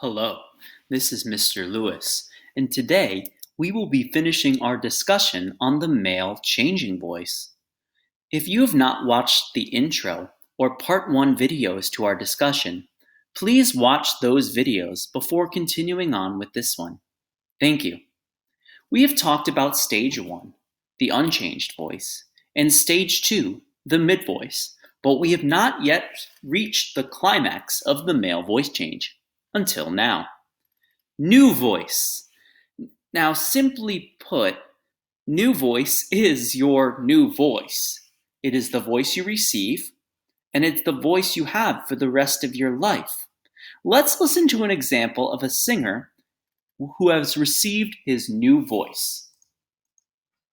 Hello, this is Mr. Lewis, and today we will be finishing our discussion on the male changing voice. If you have not watched the intro or part 1 videos to our discussion, please watch those videos before continuing on with this one. Thank you. We have talked about stage 1, the unchanged voice, and stage 2, the mid voice, but we have not yet reached the climax of the male voice change until now. New voice. Now, simply put, new voice is your new voice. It is the voice you receive, and it's the voice you have for the rest of your life. Let's listen to an example of a singer who has received his new voice.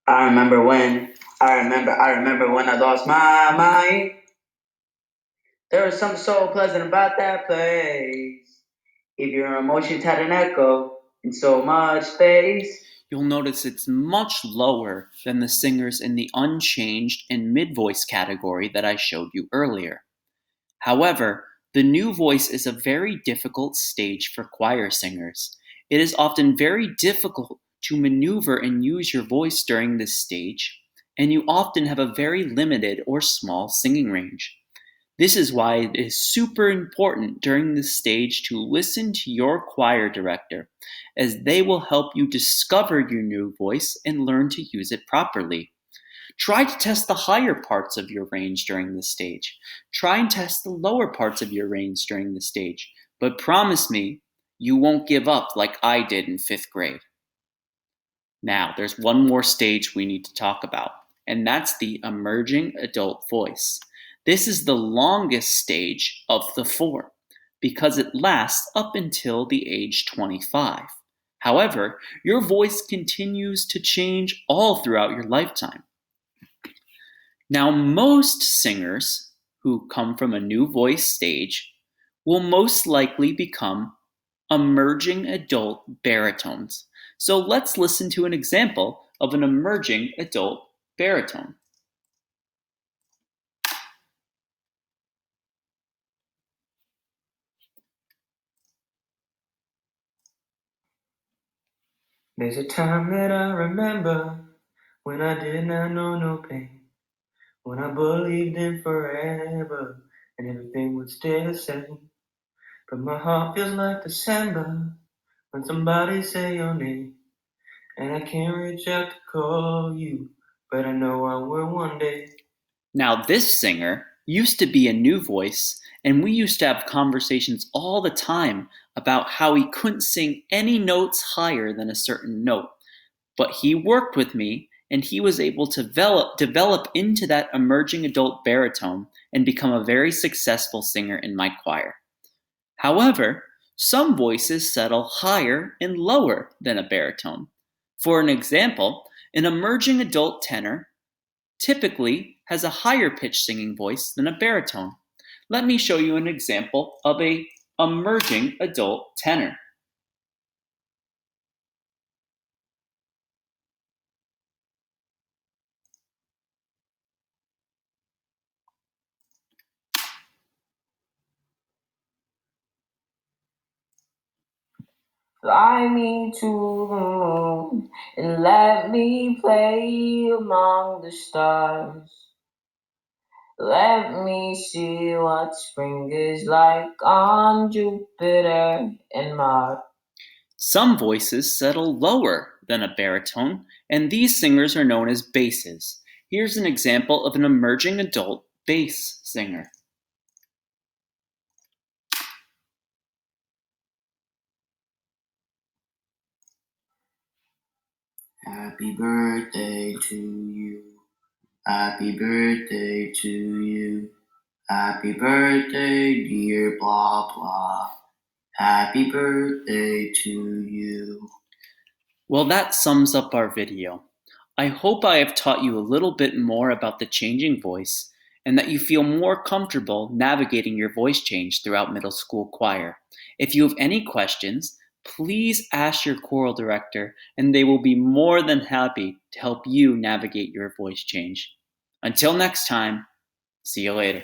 I remember when I lost my mind. There was something so pleasant about that place. If your emotions had an echo in so much space. You'll notice it's much lower than the singers in the unchanged and mid-voice category that I showed you earlier. However, the new voice is a very difficult stage for choir singers. It is often very difficult to maneuver and use your voice during this stage, and you often have a very limited or small singing range. This is why it is super important during this stage to listen to your choir director, as they will help you discover your new voice and learn to use it properly. Try to test the higher parts of your range during this stage. Try and test the lower parts of your range during this stage, but promise me you won't give up like I did in 5th grade. Now, there's one more stage we need to talk about, and that's the emerging adult voice. This is the longest stage of the 4 because it lasts up until the age 25. However, your voice continues to change all throughout your lifetime. Now, most singers who come from a new voice stage will most likely become emerging adult baritones. So let's listen to an example of an emerging adult baritone. There's a time that I remember when I did not know no pain, when I believed in forever and everything would stay the same. But my heart feels like December when somebody say your name, and I can't reach out to call you, but I know I will one day. Now, this singer used to be a new voice, and we used to have conversations all the time about how he couldn't sing any notes higher than a certain note. But he worked with me, and he was able to develop into that emerging adult baritone and become a very successful singer in my choir. However, some voices settle higher and lower than a baritone. For an example, an emerging adult tenor typically has a higher pitched singing voice than a baritone. Let me show you an example of a emerging adult tenor. Fly me to the moon and let me play among the stars. Let me see what spring is like on Jupiter and Mars. Some voices settle lower than a baritone, and these singers are known as basses. Here's an example of an emerging adult bass singer. Happy birthday to you. Happy birthday to you. Happy birthday, dear blah blah. Happy birthday to you. Well, that sums up our video. I hope I have taught you a little bit more about the changing voice and that you feel more comfortable navigating your voice change throughout middle school choir. If you have any questions, please ask your choral director and they will be more than happy to help you navigate your voice change. Until next time, see you later.